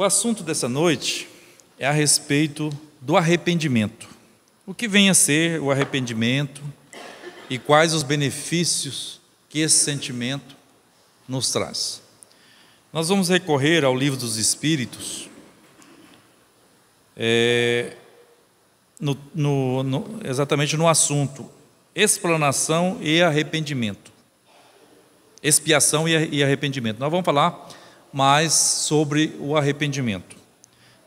O assunto dessa noite é a respeito do arrependimento. O que vem a ser o arrependimento e quais os benefícios que esse sentimento nos traz. Nós vamos recorrer ao Livro dos Espíritos, exatamente no assunto explanação e arrependimento. Expiação e arrependimento. Nós vamos falar mais sobre o arrependimento,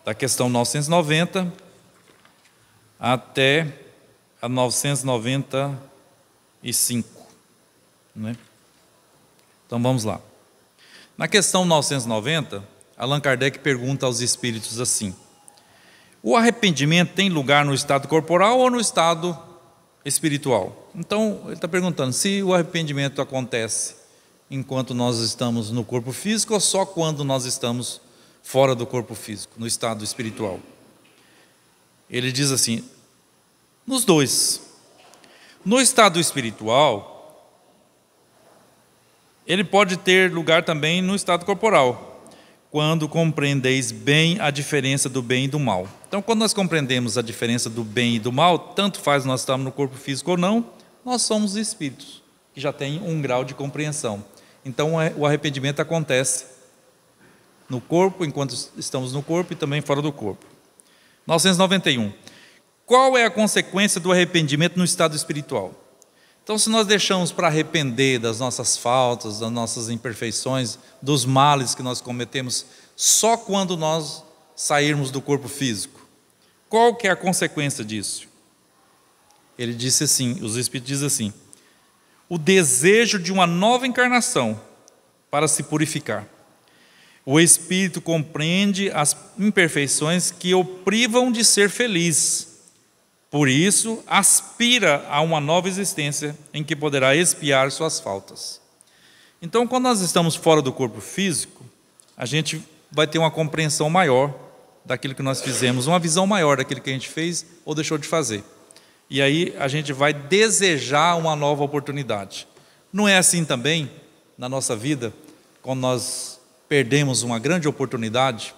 da questão 990 até a 995, né? Então vamos lá. Na questão 990, Allan Kardec pergunta aos espíritos assim: o arrependimento tem lugar no estado corporal ou no estado espiritual? Então ele está perguntando se o arrependimento acontece enquanto nós estamos no corpo físico ou só quando nós estamos fora do corpo físico, no estado espiritual. Ele diz assim: nos dois. No estado espiritual, ele pode ter lugar também no estado corporal, quando compreendeis bem a diferença do bem e do mal. Então, quando nós compreendemos a diferença do bem e do mal, tanto faz nós estamos no corpo físico ou não, nós somos espíritos, que já têm um grau de compreensão. Então, o arrependimento acontece no corpo, enquanto estamos no corpo, e também fora do corpo. 991. Qual é a consequência do arrependimento no estado espiritual? Então, se nós deixamos para arrepender das nossas faltas, das nossas imperfeições, dos males que nós cometemos, só quando nós sairmos do corpo físico, qual que é a consequência disso? Ele disse assim, os Espíritos dizem assim: o desejo de uma nova encarnação para se purificar. O Espírito compreende as imperfeições que o privam de ser feliz. Por isso, aspira a uma nova existência em que poderá expiar suas faltas. Então, quando nós estamos fora do corpo físico, a gente vai ter uma compreensão maior daquilo que nós fizemos, uma visão maior daquilo que a gente fez ou deixou de fazer. E aí a gente vai desejar uma nova oportunidade. Não é assim também na nossa vida, quando nós perdemos uma grande oportunidade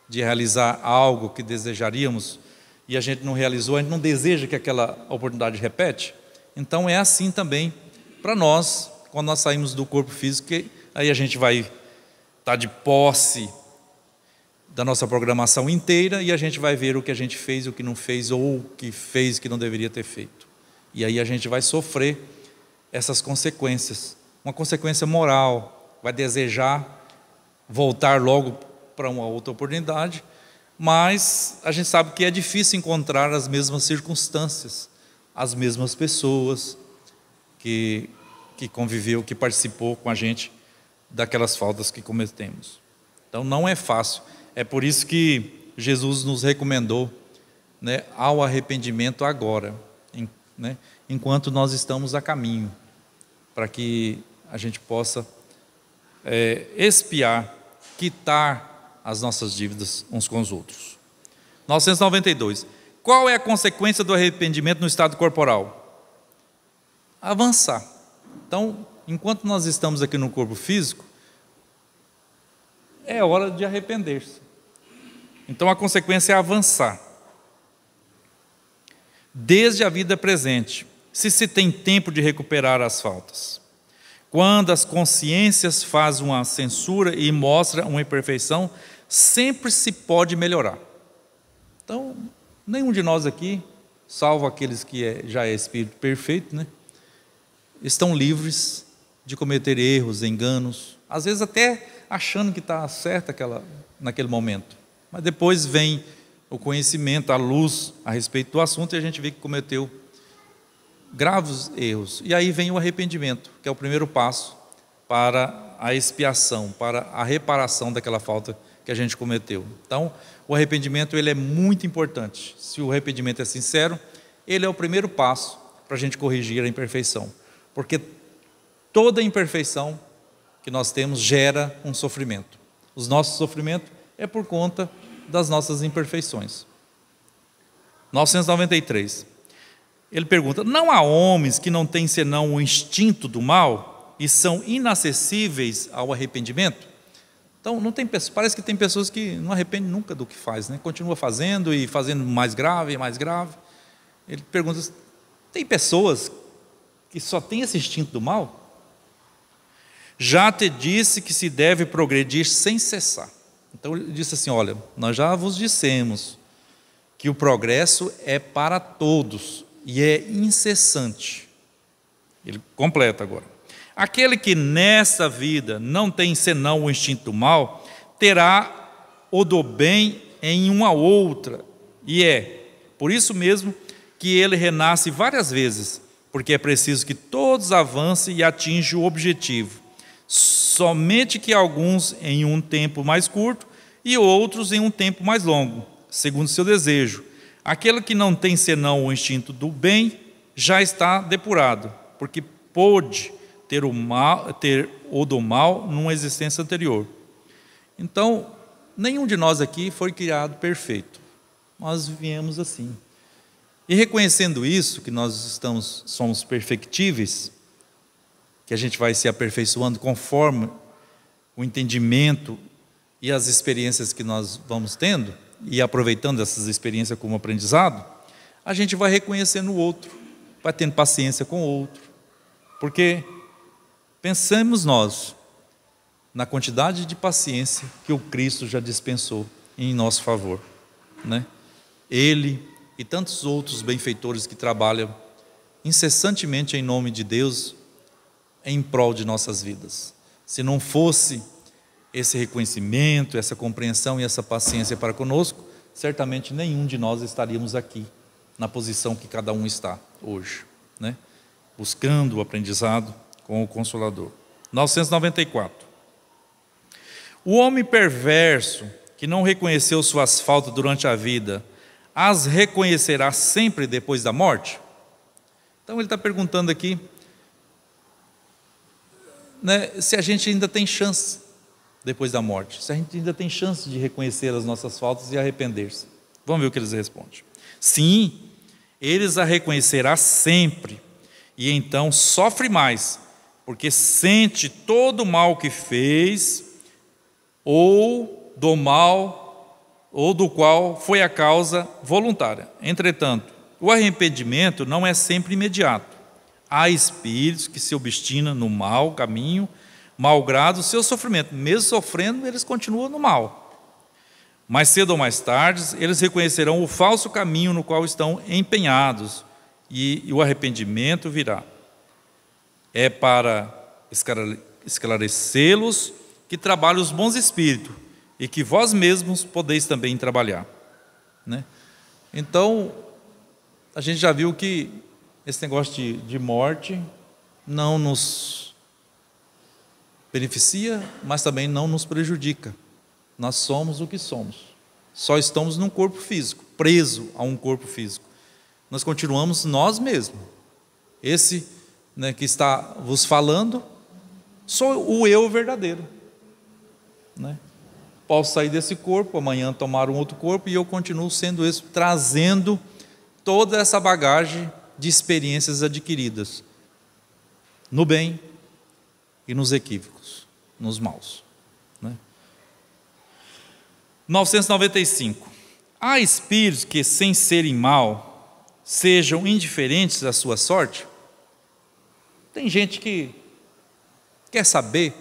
de realizar algo que desejaríamos, e a gente não realizou, a gente não deseja que aquela oportunidade repete? Então é assim também para nós, quando nós saímos do corpo físico, aí a gente vai estar de posse da nossa programação inteira, e a gente vai ver o que a gente fez, o que não fez, ou o que fez que não deveria ter feito. E aí a gente vai sofrer essas consequências, uma consequência moral, vai desejar voltar logo para uma outra oportunidade, mas a gente sabe que é difícil encontrar as mesmas circunstâncias, as mesmas pessoas que conviveu, que participou com a gente daquelas faltas que cometemos. Então não é fácil. É por isso que Jesus nos recomendou, né, ao arrependimento agora, né, enquanto nós estamos a caminho, para que a gente possa expiar, quitar as nossas dívidas uns com os outros. 992. Qual é a consequência do arrependimento no estado corporal? Avançar. Então, enquanto nós estamos aqui no corpo físico, é hora de arrepender-se. Então, a consequência é avançar. Desde a vida presente, se tem tempo de recuperar as faltas. Quando as consciências fazem uma censura e mostram uma imperfeição, sempre se pode melhorar. Então, nenhum de nós aqui, salvo aqueles que já é espírito perfeito, né, estão livres de cometer erros, enganos, às vezes até achando que está certo naquele momento. Mas depois vem o conhecimento, a luz a respeito do assunto, e a gente vê que cometeu graves erros. E aí vem o arrependimento, que é o primeiro passo para a expiação, para a reparação daquela falta que a gente cometeu. Então, o arrependimento ele é muito importante. Se o arrependimento é sincero, ele é o primeiro passo para a gente corrigir a imperfeição. Porque toda imperfeição que nós temos gera um sofrimento. O nosso sofrimento é por conta das nossas imperfeições. 993. Ele pergunta: não há homens que não têm senão o instinto do mal e são inacessíveis ao arrependimento? Então, não tem, parece que tem pessoas que não arrependem nunca do que faz, né? Continua fazendo e fazendo mais grave e mais grave. Ele pergunta, tem pessoas que só têm esse instinto do mal? Já te disse que se deve progredir sem cessar. Então ele disse assim, olha, nós já vos dissemos que o progresso é para todos e é incessante. Ele completa agora. Aquele que nessa vida não tem senão o instinto do mal, terá o do bem em uma outra. E é por isso mesmo que ele renasce várias vezes, porque é preciso que todos avancem e atinjam o objetivo. Somente que alguns em um tempo mais curto e outros em um tempo mais longo, segundo seu desejo. Aquele que não tem senão o instinto do bem já está depurado, porque pôde ter o do mal numa existência anterior. Então, nenhum de nós aqui foi criado perfeito. Nós viemos assim. E reconhecendo isso, que nós somos perfectíveis, que a gente vai se aperfeiçoando conforme o entendimento e as experiências que nós vamos tendo, e aproveitando essas experiências como aprendizado, a gente vai reconhecendo o outro, vai tendo paciência com o outro, porque pensamos nós na quantidade de paciência que o Cristo já dispensou em nosso favor, né? Ele e tantos outros benfeitores que trabalham incessantemente em nome de Deus em prol de nossas vidas. Se não fosse esse reconhecimento, essa compreensão e essa paciência para conosco, certamente nenhum de nós estaríamos aqui na posição que cada um está hoje, né? Buscando o aprendizado com o Consolador. 994. O homem perverso que não reconheceu suas faltas durante a vida, as reconhecerá sempre depois da morte? Então ele está perguntando aqui, né, se a gente ainda tem chance depois da morte, se a gente ainda tem chance de reconhecer as nossas faltas e arrepender-se. Vamos ver o que eles respondem. Sim, eles a reconhecerá sempre, e então sofre mais, porque sente todo o mal que fez, ou do mal, ou do qual foi a causa voluntária. Entretanto, o arrependimento não é sempre imediato. Há espíritos que se obstinam no mau caminho, malgrado o seu sofrimento. Mesmo sofrendo, eles continuam no mal. Mais cedo ou mais tarde, eles reconhecerão o falso caminho no qual estão empenhados, e o arrependimento virá. É para esclarecê-los que trabalham os bons espíritos, e que vós mesmos podeis também trabalhar, né? Então, a gente já viu que esse negócio de morte não nos beneficia, mas também não nos prejudica. Nós somos o que somos. Só estamos num corpo físico, preso a um corpo físico. Nós continuamos nós mesmos. Esse, né, que está vos falando, sou o eu verdadeiro, né? Posso sair desse corpo, amanhã tomar um outro corpo, e eu continuo sendo isso, trazendo toda essa bagagem de experiências adquiridas no bem e nos equívocos, nos maus, né? 995. Há espíritos que, sem serem mal, sejam indiferentes à sua sorte? Tem gente que quer saber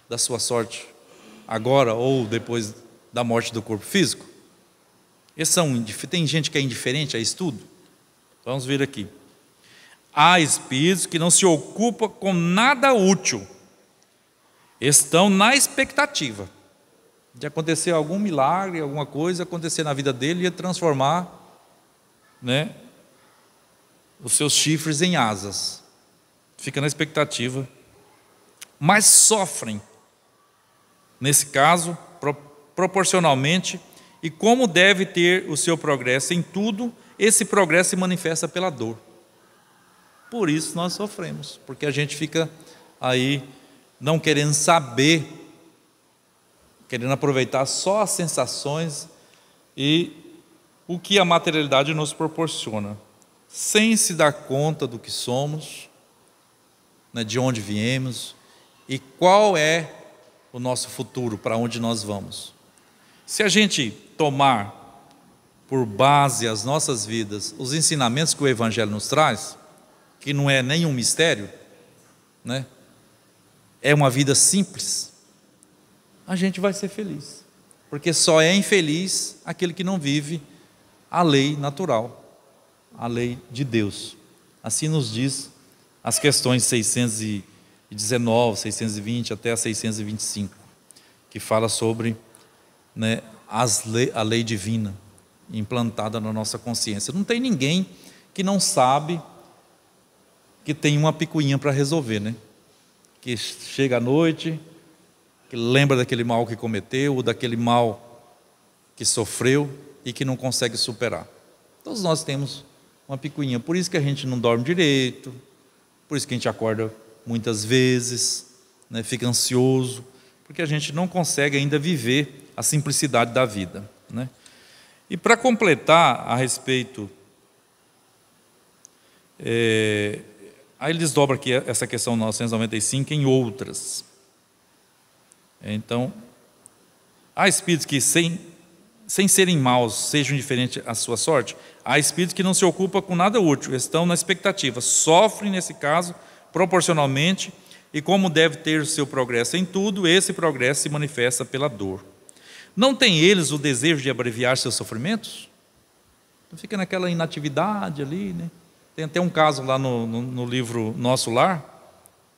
da sua sorte agora ou depois da morte do corpo físico? Tem gente que é indiferente a isso tudo? Vamos ver aqui. Há espíritos que não se ocupam com nada útil, estão na expectativa de acontecer algum milagre, alguma coisa acontecer na vida dele e transformar, né, os seus chifres em asas. Fica na expectativa, mas sofrem, nesse caso, proporcionalmente, e como deve ter o seu progresso em tudo, esse progresso se manifesta pela dor. Por isso nós sofremos, porque a gente fica aí não querendo saber, querendo aproveitar só as sensações e o que a materialidade nos proporciona, sem se dar conta do que somos, né, de onde viemos e qual é o nosso futuro, para onde nós vamos. Se a gente tomar por base as nossas vidas os ensinamentos que o Evangelho nos traz, que não é nenhum mistério, né? É uma vida simples, a gente vai ser feliz, porque só é infeliz aquele que não vive a lei natural, a lei de Deus. Assim nos diz as questões 619, 620 até a 625, que fala sobre, né, a lei divina implantada na nossa consciência. Não tem ninguém que não sabe que tem uma picuinha para resolver, né? Que chega à noite, que lembra daquele mal que cometeu, ou daquele mal que sofreu e que não consegue superar. Todos nós temos uma picuinha, por isso que a gente não dorme direito, por isso que a gente acorda muitas vezes, né, fica ansioso, porque a gente não consegue ainda viver a simplicidade da vida, né? E para completar a respeito, aí ele desdobra aqui essa questão 995 em outras. Então, há espíritos que sem serem maus sejam indiferentes à sua sorte. Há espíritos que não se ocupam com nada útil, estão na expectativa, sofrem nesse caso proporcionalmente, e como deve ter o seu progresso em tudo, esse progresso se manifesta pela dor. Não têm eles o desejo de abreviar seus sofrimentos? Então fica naquela inatividade ali, né? Tem até um caso lá no livro Nosso Lar,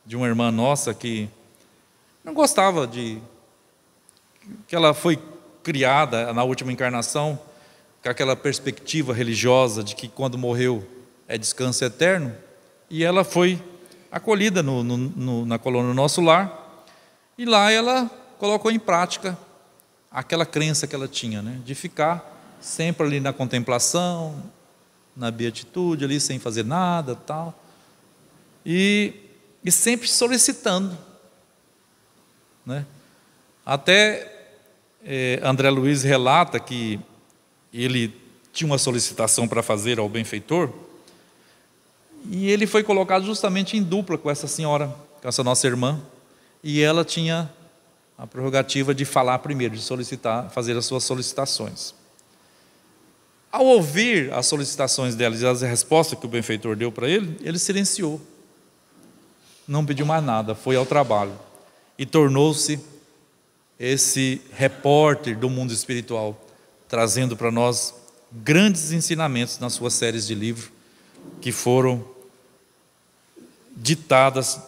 de uma irmã nossa que não gostava que ela foi criada na última encarnação com aquela perspectiva religiosa de que quando morreu é descanso eterno, e ela foi acolhida na colônia Nosso Lar, e lá ela colocou em prática aquela crença que ela tinha, né, de ficar sempre ali na contemplação, na beatitude, ali sem fazer nada, tal, e sempre solicitando, né? Até André Luiz relata que ele tinha uma solicitação para fazer ao benfeitor, e ele foi colocado justamente em dupla com essa senhora, com essa nossa irmã, e ela tinha a prerrogativa de falar primeiro, de solicitar, fazer as suas solicitações. Ao ouvir as solicitações dela e as respostas que o benfeitor deu para ele, ele silenciou, não pediu mais nada, foi ao trabalho e tornou-se esse repórter do mundo espiritual, trazendo para nós grandes ensinamentos nas suas séries de livros que foram ditadas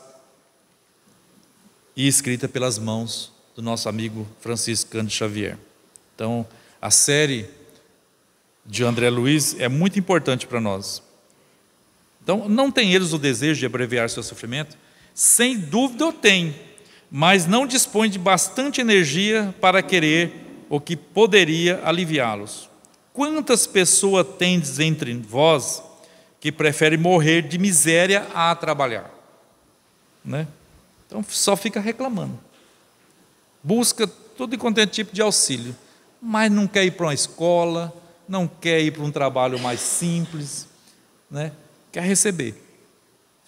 e escritas pelas mãos do nosso amigo Francisco Cândido Xavier. Então, a série de André Luiz é muito importante para nós. Então, não tem eles o desejo de abreviar seu sofrimento? Sem dúvida o tem, mas não dispõe de bastante energia para querer o que poderia aliviá-los. Quantas pessoas tendes entre vós que preferem morrer de miséria a trabalhar? Né? Então, só fica reclamando. Busca todo e quanto é tipo de auxílio, mas não quer ir para uma escola, não quer ir para um trabalho mais simples, né? Quer receber,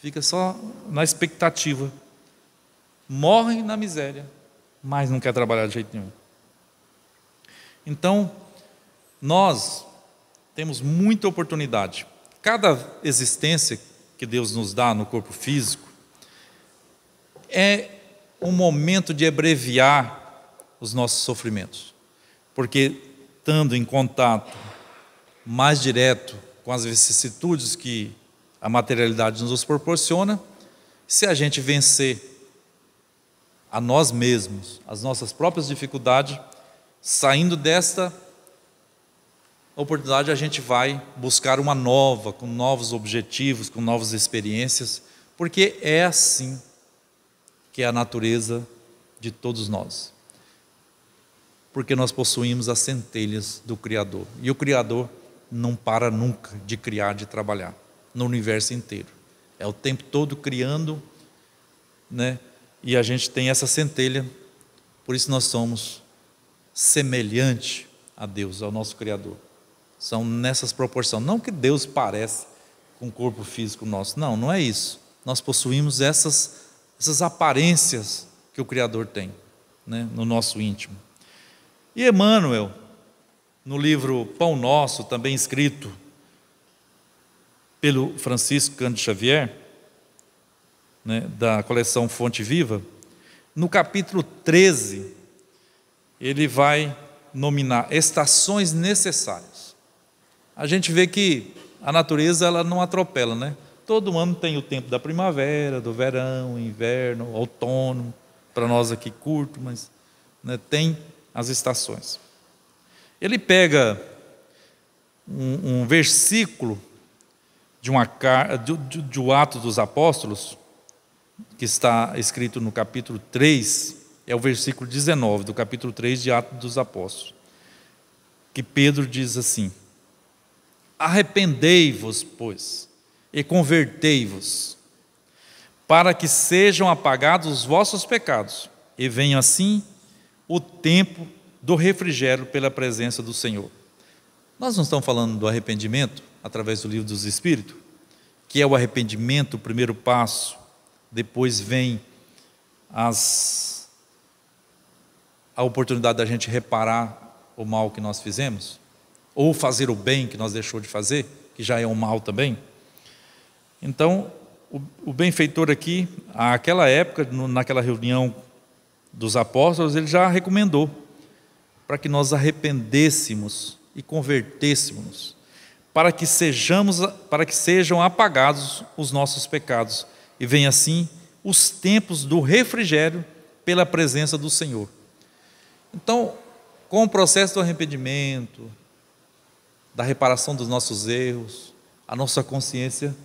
fica só na expectativa, morre na miséria, mas não quer trabalhar de jeito nenhum. Então, nós temos muita oportunidade. Cada existência que Deus nos dá no corpo físico é um momento de abreviar os nossos sofrimentos, porque estando em contato mais direto com as vicissitudes que a materialidade nos proporciona, se a gente vencer a nós mesmos, as nossas próprias dificuldades, saindo desta oportunidade, a gente vai buscar uma nova, com novos objetivos, com novas experiências, porque é assim que é a natureza de todos nós. Porque nós possuímos as centelhas do Criador. E o Criador não para nunca de criar, de trabalhar, no universo inteiro. É o tempo todo criando, né? E a gente tem essa centelha, por isso nós somos semelhantes a Deus, ao nosso Criador. São nessas proporções. Não que Deus parece com o corpo físico nosso. Não, não é isso. Nós possuímos essas aparências que o Criador tem. né, no nosso íntimo. E Emmanuel, no livro Pão Nosso, também escrito pelo Francisco Cândido Xavier, né, da coleção Fonte Viva, no capítulo 13, ele vai nominar estações necessárias. A gente vê que a natureza ela não atropela, né? Todo ano tem o tempo da primavera, do verão, inverno, outono, para nós aqui curto, mas, né, tem as estações. Ele pega um versículo de um Atos dos Apóstolos, que está escrito no capítulo 3, é o versículo 19 do capítulo 3 de Atos dos Apóstolos, que Pedro diz assim: arrependei-vos, pois, e convertei-vos, para que sejam apagados os vossos pecados, e venha assim o tempo do refrigério pela presença do Senhor. Nós não estamos falando do arrependimento através do Livro dos Espíritos, que é o arrependimento, o primeiro passo, depois vem a oportunidade da gente reparar o mal que nós fizemos, ou fazer o bem que nós deixou de fazer, que já é um mal também. Então, o benfeitor aqui, naquela época, naquela reunião dos apóstolos, ele já recomendou para que nós arrependêssemos e convertêssemos, para que sejam apagados os nossos pecados, e venha assim os tempos do refrigério pela presença do Senhor. Então, com o processo do arrependimento, da reparação dos nossos erros, a nossa consciência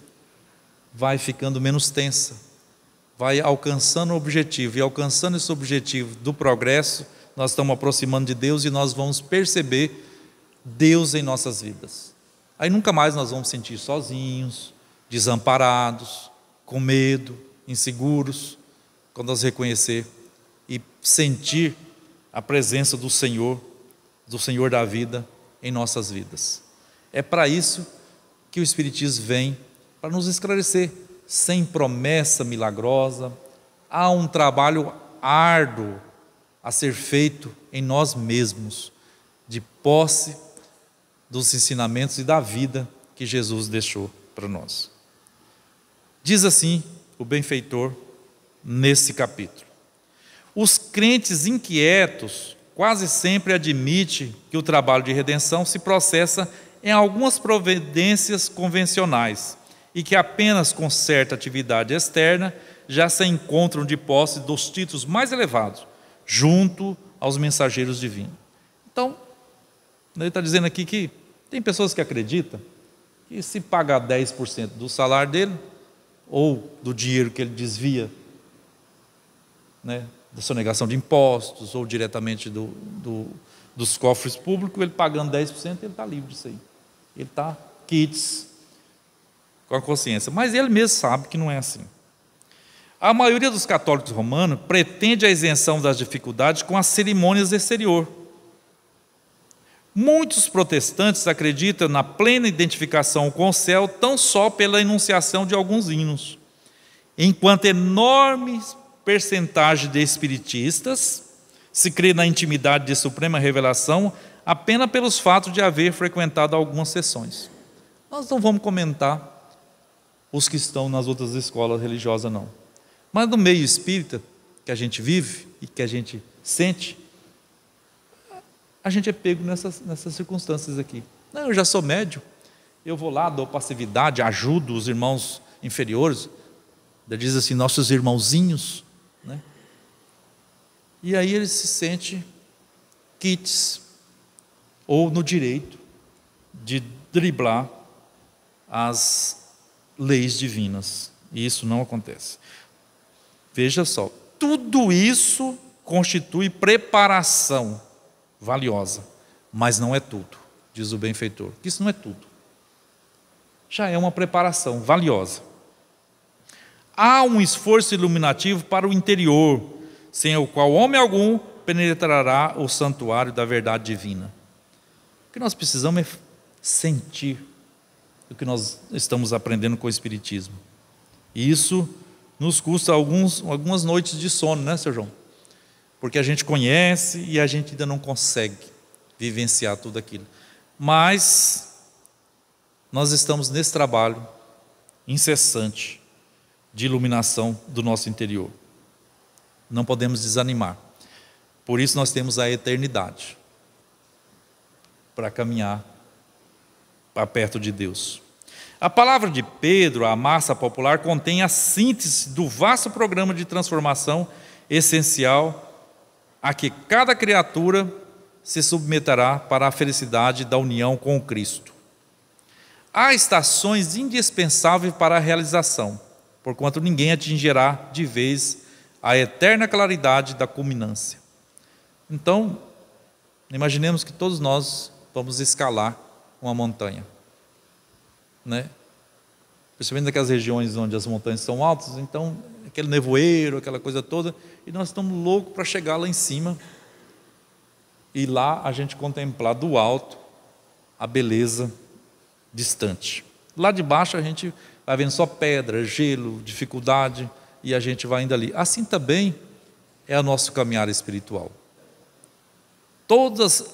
vai ficando menos tensa, vai alcançando o objetivo, e alcançando esse objetivo do progresso, nós estamos aproximando de Deus e nós vamos perceber Deus em nossas vidas. Aí nunca mais nós vamos sentir sozinhos, desamparados, com medo, inseguros, quando nós reconhecer e sentir a presença do Senhor da vida em nossas vidas. É para isso que o Espiritismo vem, para nos esclarecer. Sem promessa milagrosa, há um trabalho árduo a ser feito em nós mesmos, de posse dos ensinamentos e da vida que Jesus deixou para nós. Diz assim o benfeitor nesse capítulo: os crentes inquietos quase sempre admitem que o trabalho de redenção se processa em algumas providências convencionais e que apenas com certa atividade externa já se encontram de posse dos títulos mais elevados, junto aos mensageiros divinos. Então, ele está dizendo aqui que tem pessoas que acreditam que se pagar 10% do salário dele, ou do dinheiro que ele desvia, né, da sonegação de impostos, ou diretamente dos cofres públicos, ele pagando 10%, ele está livre disso aí. Ele está quites com a consciência. Mas ele mesmo sabe que não é assim. A maioria dos católicos romanos pretende a isenção das dificuldades com as cerimônias exterior. Muitos protestantes acreditam na plena identificação com o céu tão só pela enunciação de alguns hinos, enquanto enorme percentagem de espiritistas se crê na intimidade de suprema revelação apenas pelos fatos de haver frequentado algumas sessões. Nós não vamos comentar os que estão nas outras escolas religiosas, não. Mas no meio espírita, que a gente vive e que a gente sente, a gente é pego nessas circunstâncias aqui. Não, eu já sou médium, eu vou lá, dou passividade, ajudo os irmãos inferiores, diz assim, nossos irmãozinhos, né? E aí ele se sente quites, ou no direito de driblar as leis divinas, e isso não acontece. Veja só, tudo isso constitui preparação valiosa, mas não é tudo, diz o benfeitor. Isso não é tudo, já é uma preparação valiosa. Há um esforço iluminativo para o interior, sem o qual homem algum penetrará o santuário da verdade divina. O que nós precisamos é sentir o que nós estamos aprendendo com o Espiritismo. E isso nos custa algumas noites de sono, né, Sr. João? porque a gente conhece e a gente ainda não consegue vivenciar tudo aquilo. Mas nós estamos nesse trabalho incessante de iluminação do nosso interior. Não podemos desanimar. Por isso nós temos a eternidade para caminhar para perto de Deus. A palavra de Pedro, a massa popular, contém a síntese do vasto programa de transformação essencial a que cada criatura se submeterá para a felicidade da união com o Cristo. Há estações indispensáveis para a realização, porquanto ninguém atingirá de vez a eterna claridade da culminância. Então, imaginemos que todos nós vamos escalar uma montanha, né? Principalmente naquelas regiões onde as montanhas são altas, então aquele nevoeiro, aquela coisa toda, e nós estamos loucos para chegar lá em cima e lá a gente contemplar do alto a beleza distante. Lá de baixo a gente vai vendo só pedra, gelo, dificuldade, e a gente vai indo ali. Assim também é o nosso caminhar espiritual. Todas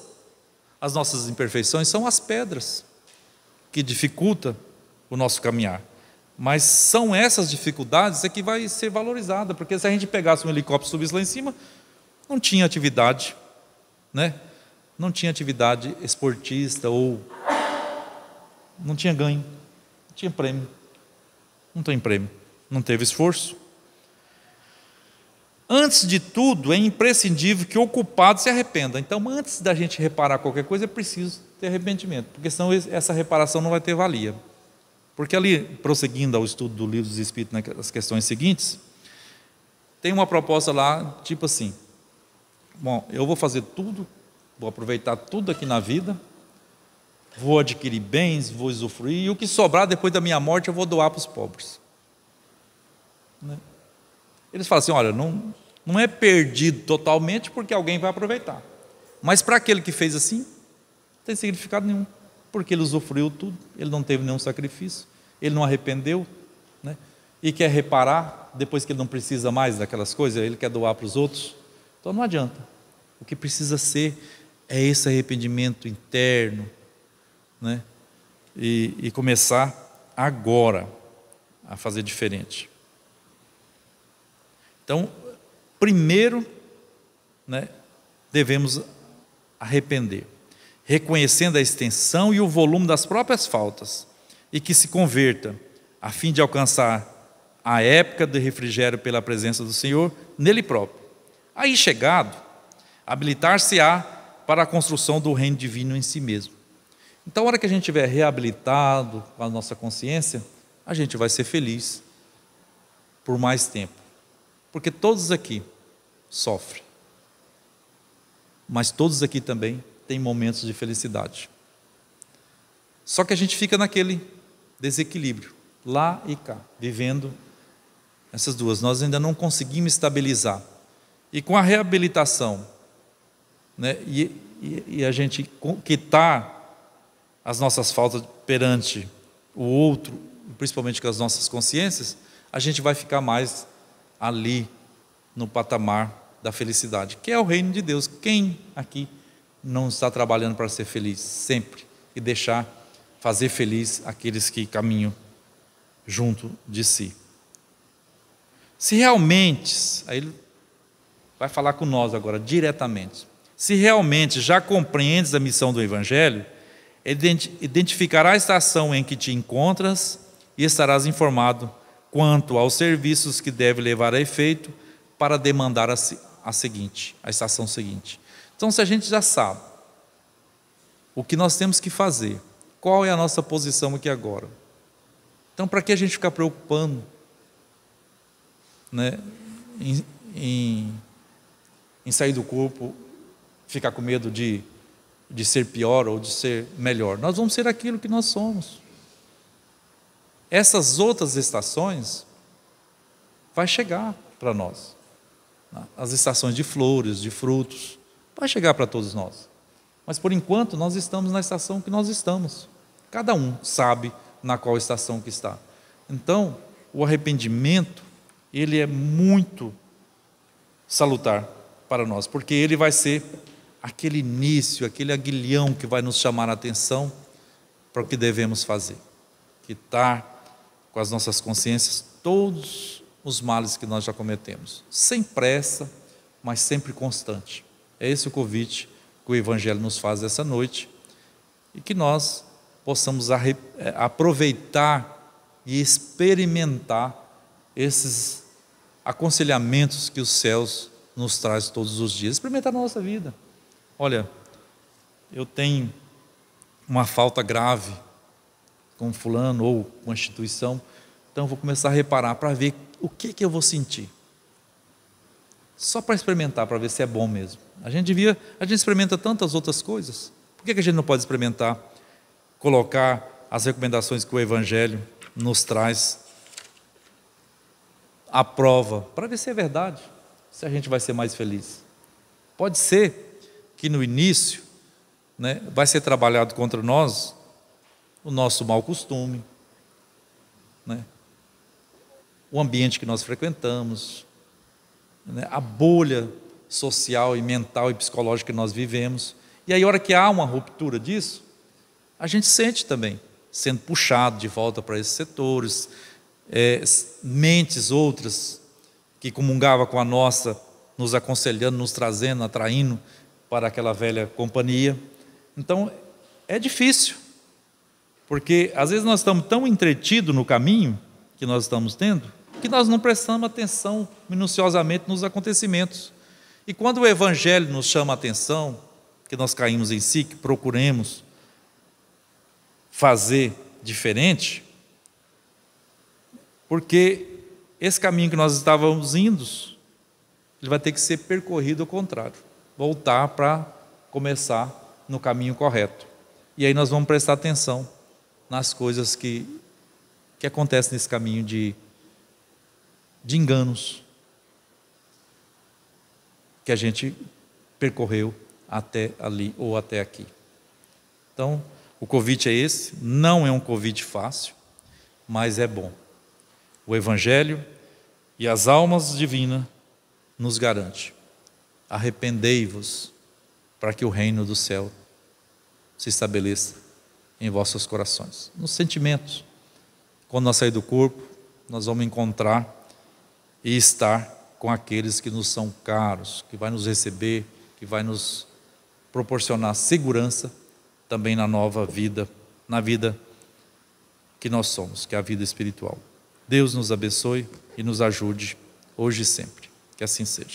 as nossas imperfeições são as pedras que dificultam o nosso caminhar. Mas são essas dificuldades que vai ser valorizada, porque se a gente pegasse um helicóptero e subisse lá em cima, não tinha atividade, né? Não tinha atividade esportista ou não tinha ganho, não tinha prêmio, não tem prêmio, não teve esforço. Antes de tudo, é imprescindível que o culpado se arrependa. Então, antes da gente reparar qualquer coisa, é preciso ter arrependimento, porque senão essa reparação não vai ter valia. Porque ali, prosseguindo ao estudo do Livro dos Espíritos, nas questões seguintes, tem uma proposta lá, tipo assim: bom, eu vou fazer tudo, vou aproveitar tudo aqui na vida, vou adquirir bens, vou usufruir, e o que sobrar depois da minha morte eu vou doar para os pobres. Né? Eles falam assim: olha, não é perdido totalmente porque alguém vai aproveitar. Mas para aquele que fez assim, não tem significado nenhum. Porque ele usufruiu tudo, ele não teve nenhum sacrifício, ele não arrependeu, né? E quer reparar, depois que ele não precisa mais daquelas coisas, ele quer doar para os outros. Então não adianta. O que precisa ser é esse arrependimento interno, né? E começar agora a fazer diferente. Então, primeiro, né, devemos arrepender, reconhecendo a extensão e o volume das próprias faltas, e que se converta, a fim de alcançar a época de refrigério pela presença do Senhor nele próprio. Aí chegado, habilitar-se-á para a construção do reino divino em si mesmo. Então, a hora que a gente estiver reabilitado com a nossa consciência, a gente vai ser feliz por mais tempo, porque todos aqui sofrem, mas todos aqui também tem momentos de felicidade. Só que a gente fica naquele desequilíbrio, lá e cá, vivendo essas duas. Nós ainda não conseguimos estabilizar. E com a reabilitação, né, e a gente quitar as nossas faltas perante o outro, principalmente com as nossas consciências, a gente vai ficar mais ali no patamar da felicidade, que é o reino de Deus. Quem aqui não está trabalhando para ser feliz sempre e deixar fazer feliz aqueles que caminham junto de si? Se realmente, aí ele vai falar com nós agora diretamente, se realmente já compreendes a missão do Evangelho, identificará a estação em que te encontras e estarás informado quanto aos serviços que deve levar a efeito para demandar a estação seguinte. Então, se a gente já sabe o que nós temos que fazer, qual é a nossa posição aqui agora, então para que a gente ficar preocupando, né, em sair do corpo, ficar com medo de ser pior ou de ser melhor? Nós vamos ser aquilo que nós somos. Essas outras estações vai chegar para nós, as estações de flores, de frutos, vai chegar para todos nós. Mas por enquanto nós estamos na estação que nós estamos. Cada um sabe na qual estação que está. Então, o arrependimento, ele é muito salutar para nós, porque ele vai ser aquele início, aquele aguilhão que vai nos chamar a atenção para o que devemos fazer, quitar com as nossas consciências todos os males que nós já cometemos, sem pressa, mas sempre constante. É esse o convite que o Evangelho nos faz essa noite, e que nós possamos aproveitar e experimentar esses aconselhamentos que os céus nos traz todos os dias. Experimentar na nossa vida. Olha, eu tenho uma falta grave com fulano ou com a instituição, então eu vou começar a reparar para ver o que eu vou sentir. Só para experimentar, para ver se é bom mesmo. A gente experimenta tantas outras coisas. Por que a gente não pode experimentar, colocar as recomendações que o Evangelho nos traz à prova, para ver se é verdade, se a gente vai ser mais feliz? Pode ser que no início, né, vai ser trabalhado contra nós o nosso mau costume, né, o ambiente que nós frequentamos, né, a bolha social e mental e psicológica que nós vivemos. E aí, a hora que há uma ruptura disso, a gente sente também, sendo puxado de volta para esses setores, mentes outras que comungavam com a nossa, nos aconselhando, nos trazendo, atraindo para aquela velha companhia. Então, é difícil, porque às vezes nós estamos tão entretidos no caminho que nós estamos tendo, que nós não prestamos atenção minuciosamente nos acontecimentos. E quando o Evangelho nos chama a atenção, que nós caímos em si, que procuremos fazer diferente, porque esse caminho que nós estávamos indo, ele vai ter que ser percorrido ao contrário, voltar para começar no caminho correto. E aí nós vamos prestar atenção nas coisas que acontecem nesse caminho de enganos que a gente percorreu até ali ou até aqui. Então, o convite é esse, não é um convite fácil, mas é bom. O Evangelho e as almas divinas nos garante: arrependei-vos para que o reino do céu se estabeleça em vossos corações. Nos sentimentos, quando nós sair do corpo, nós vamos encontrar e estar com aqueles que nos são caros, que vai nos receber, que vai nos proporcionar segurança também na nova vida, na vida que nós somos, que é a vida espiritual. Deus nos abençoe e nos ajude hoje e sempre. Que assim seja.